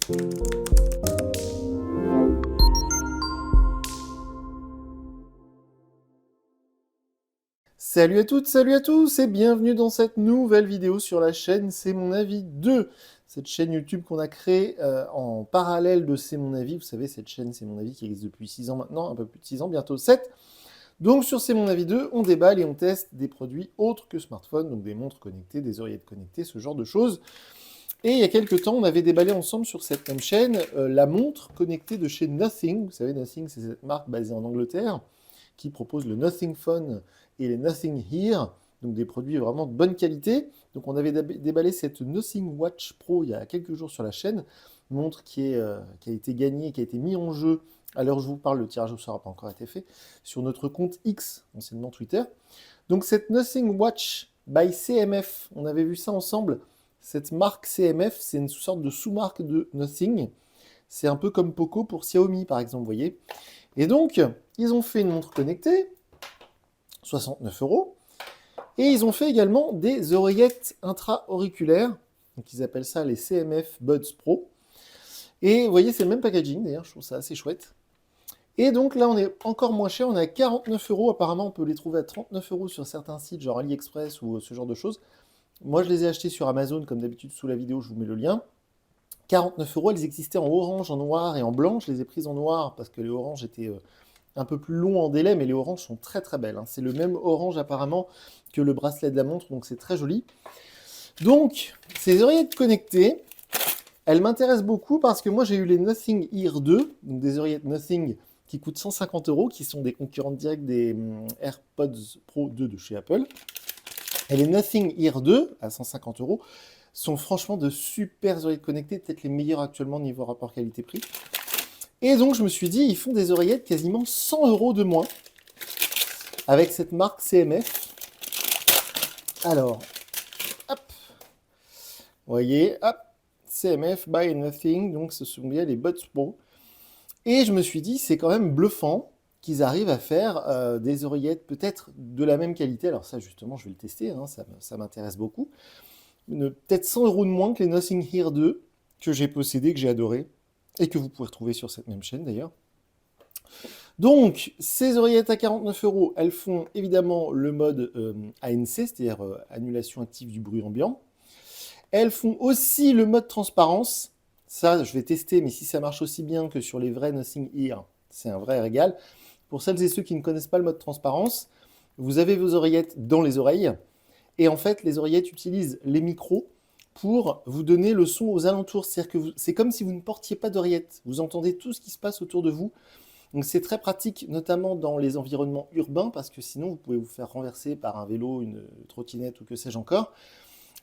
Salut à toutes, salut à tous et bienvenue dans cette nouvelle vidéo sur la chaîne C'est mon avis 2. Cette chaîne YouTube qu'on a créée en parallèle de C'est mon avis. Vous savez, cette chaîne C'est mon avis qui existe depuis 6 ans maintenant, un peu plus de 6 ans, bientôt 7. Donc sur C'est mon avis 2, on déballe et on teste des produits autres que smartphones, donc des montres connectées, des oreillettes connectées, ce genre de choses. Et il y a quelques temps, on avait déballé ensemble sur cette même chaîne la montre connectée de chez Nothing. Vous savez, Nothing, c'est cette marque basée en Angleterre qui propose le Nothing Phone et les Nothing Here, donc des produits vraiment de bonne qualité. Donc on avait déballé cette Nothing Watch Pro il y a quelques jours sur la chaîne, montre qui a été gagnée, qui a été mise en jeu, à l'heure où je vous parle, le tirage au sort n'a pas encore été fait, sur notre compte X, anciennement Twitter. Donc cette Nothing Watch by CMF, on avait vu ça ensemble. Cette marque CMF, c'est une sorte de sous-marque de Nothing. C'est un peu comme Poco pour Xiaomi, par exemple, vous voyez. Et donc, ils ont fait une montre connectée, 69 €, et ils ont fait également des oreillettes intra-auriculaires, donc ils appellent ça les CMF Buds Pro. Et vous voyez, c'est le même packaging, d'ailleurs, je trouve ça assez chouette. Et donc là, on est encore moins cher, on est à 49 €, apparemment on peut les trouver à 39 € sur certains sites, genre AliExpress ou ce genre de choses. Moi, je les ai achetés sur Amazon, comme d'habitude, sous la vidéo, je vous mets le lien. 49 €, elles existaient en orange, en noir et en blanc. Je les ai prises en noir parce que les oranges étaient un peu plus longs en délai, mais les oranges sont très très belles. C'est le même orange apparemment que le bracelet de la montre, donc c'est très joli. Donc, ces oreillettes connectées, elles m'intéressent beaucoup parce que moi j'ai eu les Nothing Ear 2, donc des oreillettes Nothing qui coûtent 150 €, qui sont des concurrentes directes des AirPods Pro 2 de chez Apple. Et les Nothing Ear 2, à 150 €, sont franchement de super oreillettes connectées, peut-être les meilleures actuellement niveau rapport qualité-prix. Et donc je me suis dit, ils font des oreillettes quasiment 100 € de moins, avec cette marque CMF. Alors, hop, vous voyez, hop, CMF by Nothing, donc ce sont bien les Buds Pro. Et je me suis dit, c'est quand même bluffant qu'ils arrivent à faire des oreillettes peut-être de la même qualité. Alors ça, justement, je vais le tester, ça m'intéresse beaucoup. Peut-être 100 € de moins que les Nothing Here 2, que j'ai possédé, que j'ai adoré, et que vous pouvez retrouver sur cette même chaîne d'ailleurs. Donc, ces oreillettes à 49 €, elles font évidemment le mode ANC, c'est-à-dire annulation active du bruit ambiant. Elles font aussi le mode transparence. Ça, je vais tester, mais si ça marche aussi bien que sur les vrais Nothing Ear, c'est un vrai régal. Pour celles et ceux qui ne connaissent pas le mode transparence, vous avez vos oreillettes dans les oreilles, et en fait, les oreillettes utilisent les micros pour vous donner le son aux alentours. C'est-à-dire que c'est comme si vous ne portiez pas d'oreillettes. Vous entendez tout ce qui se passe autour de vous. Donc c'est très pratique, notamment dans les environnements urbains, parce que sinon, vous pouvez vous faire renverser par un vélo, une trottinette ou que sais-je encore.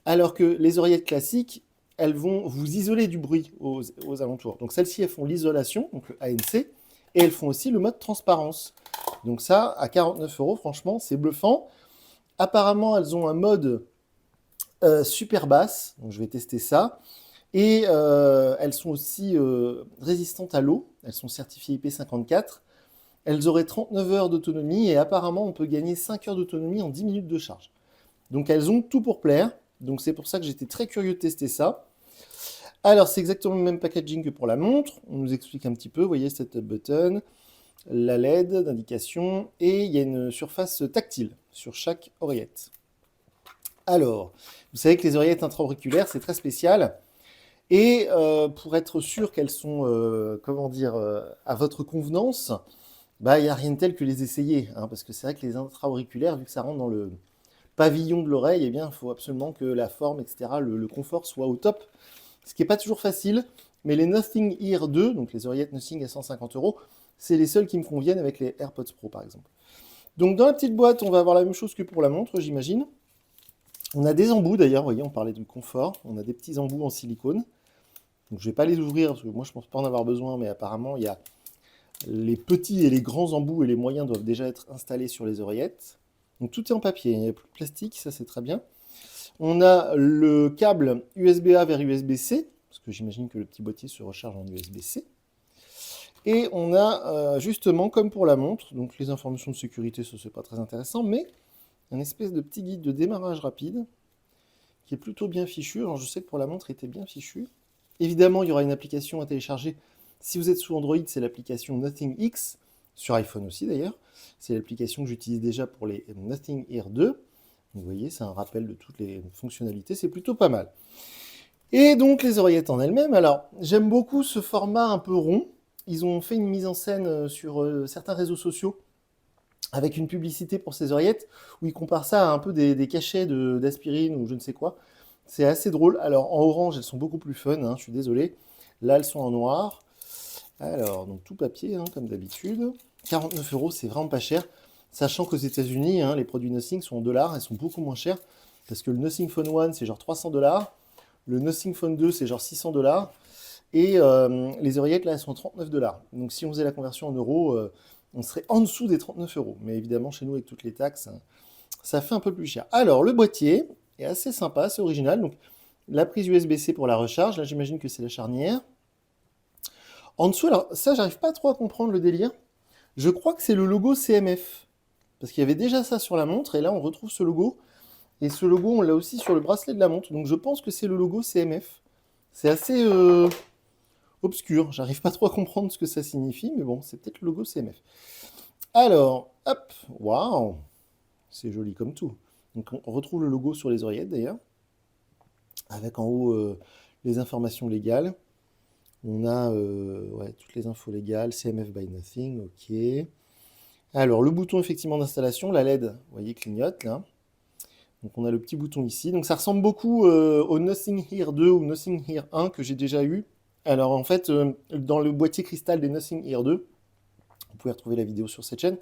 Alors que les oreillettes classiques, elles vont vous isoler du bruit aux alentours. Donc celles-ci, elles font l'isolation, donc le ANC, et elles font aussi le mode transparence. Donc ça, à 49 €, franchement, c'est bluffant. Apparemment, elles ont un mode super basse, donc je vais tester ça. Et elles sont aussi résistantes à l'eau, elles sont certifiées IP54. Elles auraient 39 heures d'autonomie et apparemment on peut gagner 5 heures d'autonomie en 10 minutes de charge. Donc elles ont tout pour plaire, donc c'est pour ça que j'étais très curieux de tester ça. Alors c'est exactement le même packaging que pour la montre, on nous explique un petit peu, vous voyez cette button, la LED d'indication, et il y a une surface tactile sur chaque oreillette. Alors, vous savez que les oreillettes intra-auriculaires, c'est très spécial. Et pour être sûr qu'elles sont, à votre convenance, bah, il n'y a rien de tel que les essayer. Parce que c'est vrai que les intra-auriculaires, vu que ça rentre dans le pavillon de l'oreille, eh bien, il faut absolument que la forme, etc., le confort soit au top. Ce qui n'est pas toujours facile. Mais les Nothing Ear 2, donc les oreillettes Nothing à 150 €, c'est les seuls qui me conviennent avec les AirPods Pro, par exemple. Donc dans la petite boîte, on va avoir la même chose que pour la montre, j'imagine. On a des embouts d'ailleurs, vous voyez, on parlait du confort. On a des petits embouts en silicone. Donc je ne vais pas les ouvrir, parce que moi je ne pense pas en avoir besoin, mais apparemment il y a les petits et les grands embouts et les moyens doivent déjà être installés sur les oreillettes. Donc tout est en papier, il n'y a plus de plastique, ça c'est très bien. On a le câble USB-A vers USB-C, parce que j'imagine que le petit boîtier se recharge en USB-C. Et on a justement, comme pour la montre, donc les informations de sécurité, ça c'est pas très intéressant, mais un espèce de petit guide de démarrage rapide, qui est plutôt bien fichu. Alors je sais que pour la montre, il était bien fichu. Évidemment, il y aura une application à télécharger. Si vous êtes sous Android, c'est l'application Nothing X, sur iPhone aussi d'ailleurs. C'est l'application que j'utilise déjà pour les Nothing Ear 2. Vous voyez, c'est un rappel de toutes les fonctionnalités, c'est plutôt pas mal. Et donc les oreillettes en elles-mêmes, alors j'aime beaucoup ce format un peu rond. Ils ont fait une mise en scène sur certains réseaux sociaux avec une publicité pour ces oreillettes où ils comparent ça à un peu des cachets d'aspirine ou je ne sais quoi. C'est assez drôle. Alors en orange, elles sont beaucoup plus fun, hein, je suis désolé. Là, elles sont en noir. Alors, donc tout papier, hein, comme d'habitude. 49 euros, c'est vraiment pas cher. Sachant qu'aux États-Unis, hein, les produits Nothing sont en dollars, elles sont beaucoup moins chers. Parce que le Nothing Phone 1, c'est genre 300 $. Le Nothing Phone 2, c'est genre 600 $. Et les oreillettes, là, elles sont 39 $. Donc si on faisait la conversion en euros, on serait en dessous des 39 euros. Mais évidemment, chez nous, avec toutes les taxes, hein, ça fait un peu plus cher. Alors, le boîtier est assez sympa, c'est original. Donc, la prise USB-C pour la recharge. Là, j'imagine que c'est la charnière. En dessous, alors ça, j'arrive pas trop à comprendre le délire. Je crois que c'est le logo CMF. Parce qu'il y avait déjà ça sur la montre, et là, on retrouve ce logo. Et ce logo, on l'a aussi sur le bracelet de la montre. Donc, je pense que c'est le logo CMF. C'est assez obscur. J'arrive pas trop à comprendre ce que ça signifie, mais bon, c'est peut-être le logo CMF. Alors, hop, waouh, c'est joli comme tout. Donc, on retrouve le logo sur les oreillettes, d'ailleurs. Avec en haut les informations légales. On a ouais, toutes les infos légales, CMF by Nothing, ok. Alors, le bouton effectivement d'installation, la LED, vous voyez, clignote là. Donc, on a le petit bouton ici. Donc, ça ressemble beaucoup au Nothing Ear 2 ou Nothing Ear 1 que j'ai déjà eu. Alors, en fait, dans le boîtier cristal des Nothing Ear 2, vous pouvez retrouver la vidéo sur cette chaîne,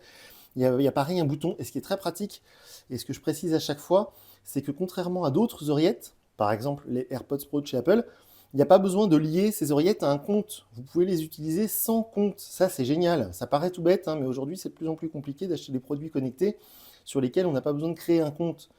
il y a pareil un bouton. Et ce qui est très pratique, et ce que je précise à chaque fois, c'est que contrairement à d'autres oreillettes, par exemple les AirPods Pro de chez Apple, il n'y a pas besoin de lier ces oreillettes à un compte. Vous pouvez les utiliser sans compte. Ça, c'est génial. Ça paraît tout bête, hein, mais aujourd'hui, c'est de plus en plus compliqué d'acheter des produits connectés sur lesquels on n'a pas besoin de créer un compte.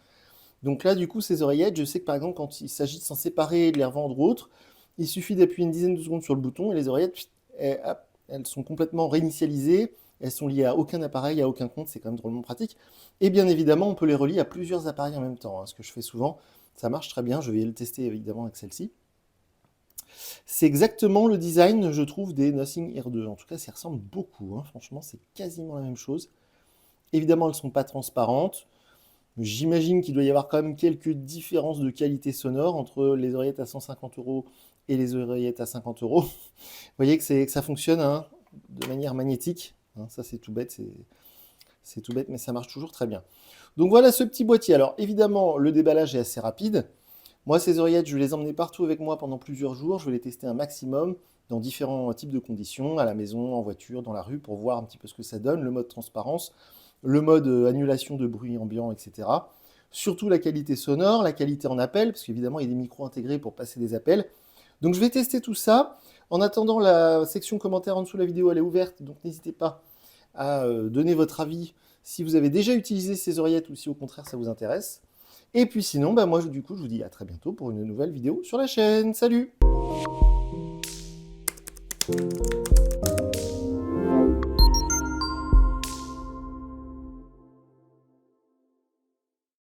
Donc là, du coup, ces oreillettes, je sais que par exemple, quand il s'agit de s'en séparer, de les revendre ou autre, il suffit d'appuyer une dizaine de secondes sur le bouton et les oreillettes, elles sont complètement réinitialisées. Elles sont liées à aucun appareil, à aucun compte. C'est quand même drôlement pratique. Et bien évidemment, on peut les relier à plusieurs appareils en même temps, hein, ce que je fais souvent. Ça marche très bien. Je vais le tester évidemment avec celle-ci. C'est exactement le design, je trouve, des Nothing Ear 2. En tout cas, ça ressemble beaucoup. Hein. Franchement, c'est quasiment la même chose. Évidemment, elles ne sont pas transparentes. J'imagine qu'il doit y avoir quand même quelques différences de qualité sonore entre les oreillettes à 150 euros et les oreillettes à 50 euros. Vous voyez que ça fonctionne hein, de manière magnétique. Hein, ça, c'est tout bête. C'est tout bête, mais ça marche toujours très bien. Donc voilà ce petit boîtier. Alors évidemment, le déballage est assez rapide. Moi, ces oreillettes, je vais les emmener partout avec moi pendant plusieurs jours. Je vais les tester un maximum dans différents types de conditions, à la maison, en voiture, dans la rue, pour voir un petit peu ce que ça donne, le mode transparence, le mode annulation de bruit ambiant, etc. Surtout la qualité sonore, la qualité en appel, parce qu'évidemment, il y a des micros intégrés pour passer des appels. Donc je vais tester tout ça. En attendant, la section commentaires en dessous de la vidéo, elle est ouverte, donc n'hésitez pas à donner votre avis si vous avez déjà utilisé ces oreillettes ou si au contraire ça vous intéresse. Et puis sinon, bah moi du coup je vous dis à très bientôt pour une nouvelle vidéo sur la chaîne. Salut!